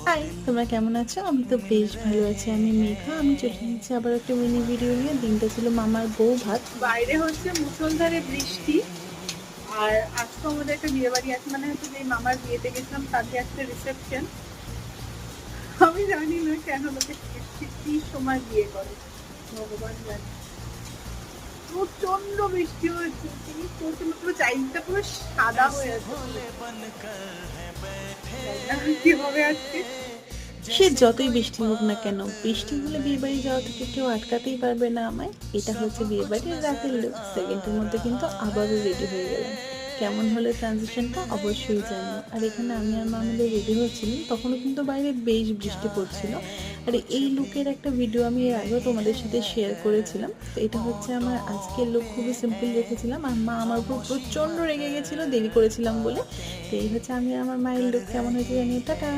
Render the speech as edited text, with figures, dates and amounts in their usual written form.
High, তোমরা কেমন আছো? আমি তো বেশ ভালো আছি। আমি মেঘা। আমি চলে এসেছি আবার একটা মিনি ভিডিও নিয়ে। দিনটা ছিল মামার বউ ভাত। বাইরে হচ্ছে মুষলধারে বৃষ্টি। আর আজকে আমাদের একটা বিয়ে বাড়ি আছে, মানে হচ্ছে যে মামার বিয়েতে গেছিলাম তাকে আজকে রিসেপশন। আমি জানি না কেন লোকে কি সময় বিয়ে করে, ভগবান জানে। প্রচন্ড বৃষ্টি হয়েছে, কি প্রচন্ড, পুরো চারিদিকটা পুরো সাদা হয়ে আছে। কি হবে আজকে? সে যতই বৃষ্টি হোক না কেন, বৃষ্টি হলে বিয়ে বাড়ি যাওয়া থেকে কেউ আটকাতেই পারবে না আমায়। এটা হচ্ছে বিয়ে বাড়ির রাতের লুক। সেকেন্ডের মধ্যে কিন্তু আবারও রেডি হয়ে গেলাম। কেমন হলো ট্রানজিশনটা অবশ্যই জানিও। আর এখানে আমি আর মা মিলে রেডি হচ্ছিলাম, তখনও কিন্তু বাইরে বেশ বৃষ্টি পড়ছিল। আর এই লুকের একটা ভিডিও আমি এর আগেও তোমাদের সাথে শেয়ার করেছিলাম। তো এটা হচ্ছে আমার আজকের লুক, খুবই সিম্পল রেখেছিলাম। আর মা আমার উপর প্রচণ্ড রেগে গেছিলো দেরি করেছিলাম বলে। তো এই হচ্ছে আমি আর আমার মায়ের লুক। কেমন হয়েছে জানিও। টাটা।